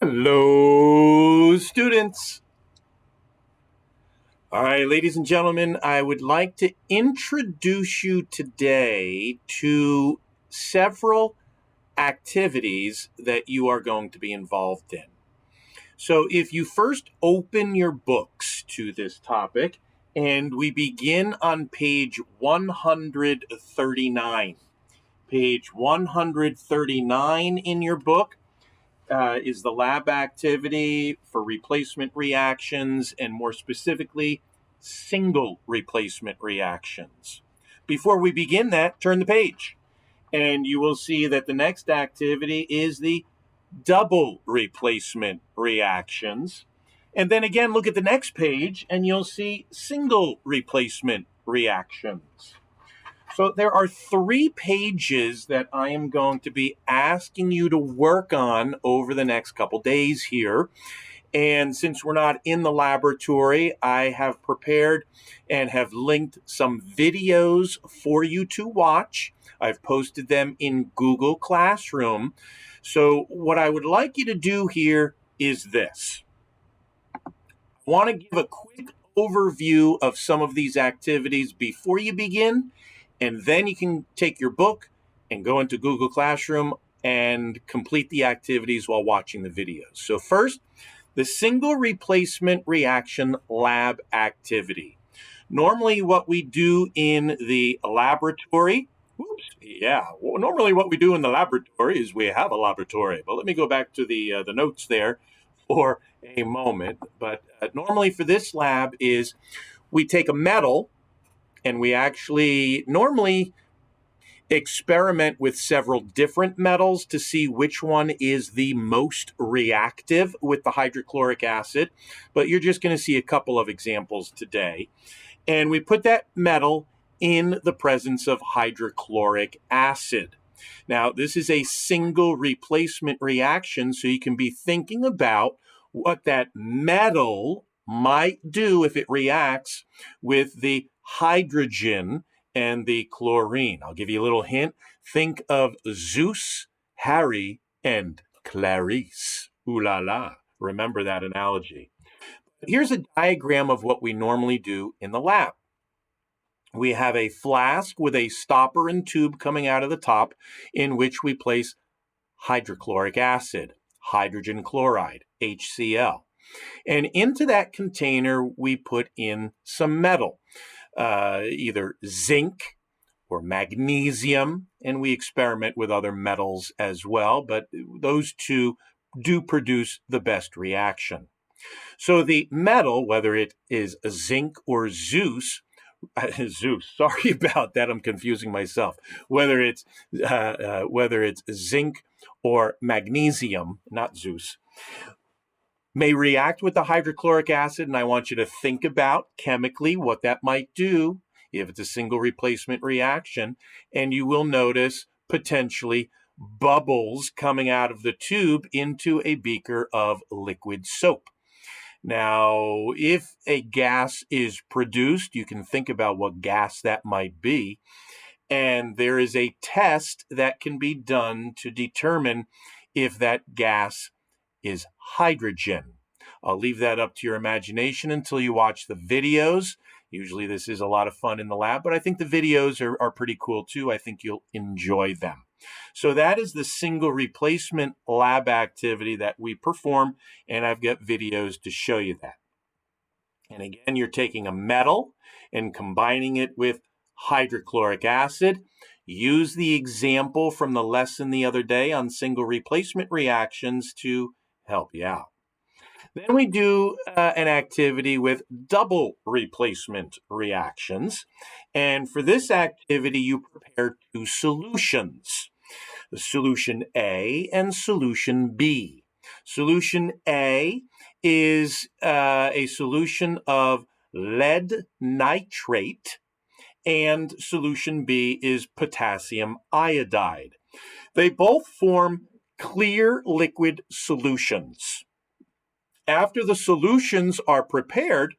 Hello, students. All right, ladies and gentlemen, I would like to introduce you today to several activities that you are going to be involved in. So if you first open your books to this topic, and we begin on page 139. Page 139 in your book is the lab activity for replacement reactions, and more specifically, single replacement reactions. Before we begin that, turn the page, and you will see that the next activity is the double replacement reactions. And then again, look at the next page, and you'll see single replacement reactions. So there are 3 pages that I am going to be asking you to work on over the next couple days here. And since we're not in the laboratory, I have prepared and have linked some videos for you to watch. I've posted them in Google Classroom. So what I would like you to do here is this. I want to give a quick overview of some of these activities before you begin. And then you can take your book and go into Google Classroom and complete the activities while watching the videos. So first, the single replacement reaction lab activity. Normally what we do in the laboratory, normally what we do in the laboratory is we have a laboratory. But let me go back to the notes there for a moment. But normally for this lab is we take a metal, and we actually normally experiment with several different metals to see which one is the most reactive with the hydrochloric acid. But you're just going to see a couple of examples today. And we put that metal in the presence of hydrochloric acid. Now, this is a single replacement reaction, so you can be thinking about what that metal might do if it reacts with the hydrogen and the chlorine. I'll give you a little hint. Think of Zeus, Harry, and Clarice. Ooh la la. Remember that analogy. Here's a diagram of what we normally do in the lab. We have a flask with a stopper and tube coming out of the top in which we place hydrochloric acid, hydrogen chloride, HCl. And into that container, we put in some metal, either zinc or magnesium, and we experiment with other metals as well, but those two do produce the best reaction. So the metal, whether it is zinc or Zeus, sorry about that, I'm confusing myself. Whether it's zinc or magnesium, not Zeus, may react with the hydrochloric acid, and I want you to think about chemically what that might do if it's a single replacement reaction, and you will notice potentially bubbles coming out of the tube into a beaker of liquid soap. Now, if a gas is produced, you can think about what gas that might be, and there is a test that can be done to determine if that gas is hydrogen. I'll leave that up to your imagination until you watch the videos. Usually this is a lot of fun in the lab, but I think the videos are pretty cool too. I think you'll enjoy them. So that is the single replacement lab activity that we perform, and I've got videos to show you that. And again, you're taking a metal and combining it with hydrochloric acid. Use the example from the lesson the other day on single replacement reactions to help you out. Then we do an activity with double replacement reactions. And for this activity, you prepare 2 solutions, solution A and solution B. Solution A is a solution of lead nitrate, and solution B is potassium iodide. They both form clear liquid solutions. After the solutions are prepared,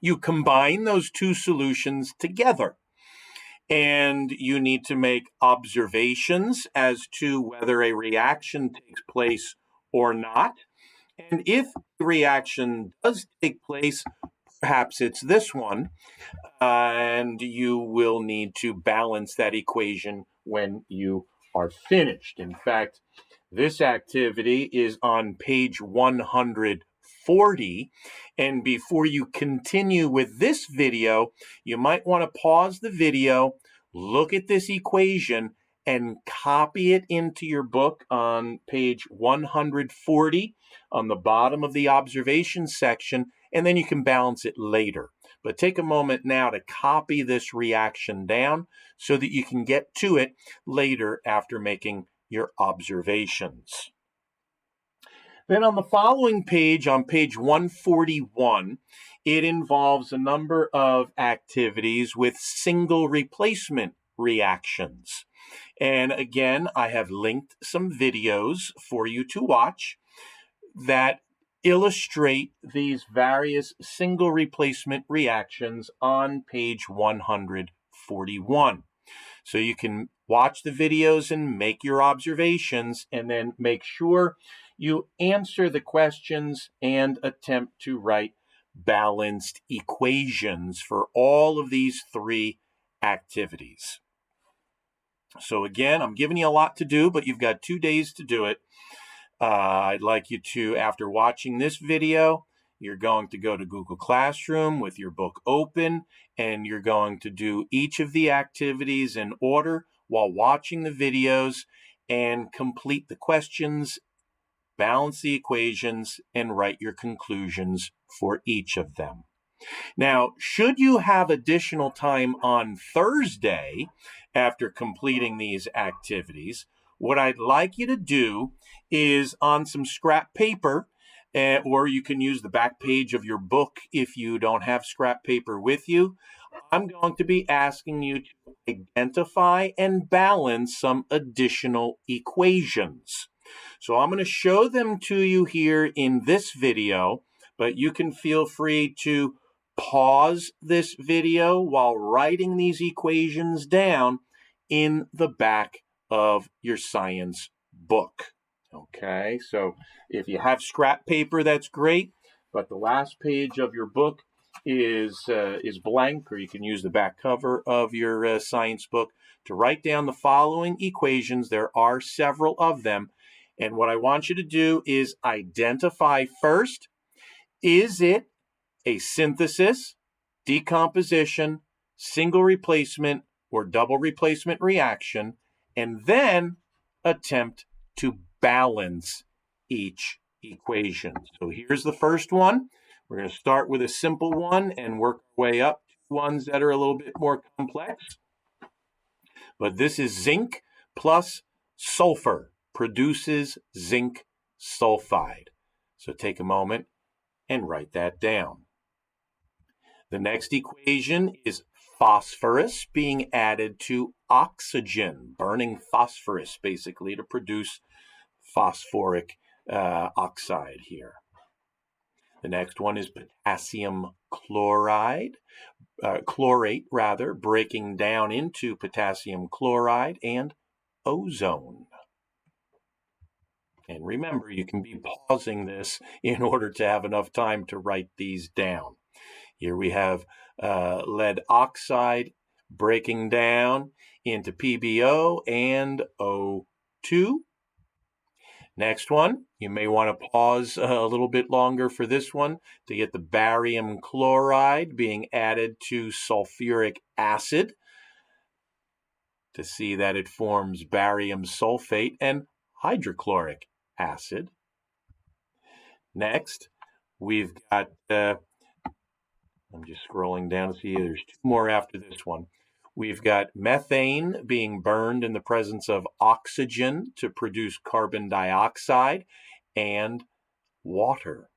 you combine those 2 solutions together. And you need to make observations as to whether a reaction takes place or not. And if the reaction does take place, perhaps it's this one, and you will need to balance that equation when you are finished. In fact, this activity is on page 140. And before you continue with this video, you might want to pause the video, look at this equation, and copy it into your book on page 140 on the bottom of the observation section, and then you can balance it later. But take a moment now to copy this reaction down so that you can get to it later after making your observations. Then on the following page, on page 141, it involves a number of activities with single replacement reactions. And again, I have linked some videos for you to watch that illustrate these various single replacement reactions on page 141. So you can watch the videos and make your observations, and then make sure you answer the questions and attempt to write balanced equations for all of these three activities. So again, I'm giving you a lot to do, but you've got 2 days to do it. I'd like you to, after watching this video, you're going to go to Google Classroom with your book open, and you're going to do each of the activities in order while watching the videos and complete the questions, balance the equations, and write your conclusions for each of them. Now, should you have additional time on Thursday after completing these activities, what I'd like you to do is on some scrap paper, or you can use the back page of your book if you don't have scrap paper with you. I'm going to be asking you to identify and balance some additional equations. So I'm going to show them to you here in this video, but you can feel free to pause this video while writing these equations down in the back of your science book. Okay, so if you have scrap paper, that's great, but the last page of your book is blank, or you can use the back cover of your science book to write down the following equations. There are several of them, and what I want you to do is identify first, is it a synthesis, decomposition, single replacement, or double replacement reaction, and then attempt to balance each equation. So here's the first one. We're going to start with a simple one and work our way up to ones that are a little bit more complex. But this is zinc plus sulfur produces zinc sulfide. So take a moment and write that down. The next equation is phosphorus being added to oxygen, burning phosphorus basically to produce phosphoric oxide here. The next one is potassium chlorate, breaking down into potassium chloride and ozone. And remember, you can be pausing this in order to have enough time to write these down. Here we have lead oxide breaking down into PbO and O2. Next one, you may want to pause a little bit longer for this one to get the barium chloride being added to sulfuric acid to see that it forms barium sulfate and hydrochloric acid. Next, we've got I'm just scrolling down to see there's two more after this one. We've got methane being burned in the presence of oxygen to produce carbon dioxide and water.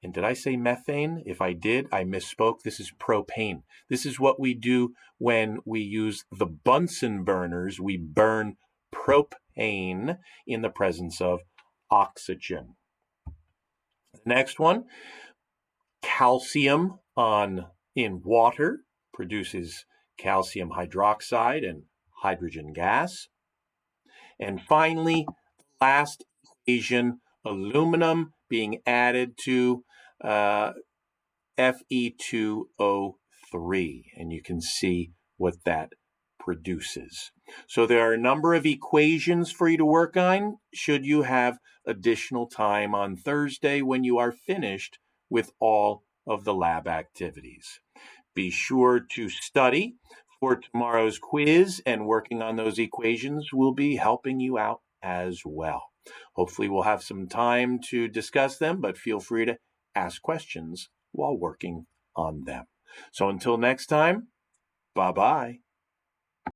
And did I say methane? If I did, I misspoke. This is propane. This is what we do when we use the Bunsen burners. We burn propane in the presence of oxygen. The next one, calcium in water produces calcium hydroxide and hydrogen gas. And finally, last equation, aluminum being added to Fe2O3, and you can see what that produces. So there are a number of equations for you to work on should you have additional time on Thursday when you are finished with all of the lab activities. Be sure to study for tomorrow's quiz, and working on those equations will be helping you out as well. Hopefully we'll have some time to discuss them, but feel free to ask questions while working on them. So until next time, bye-bye.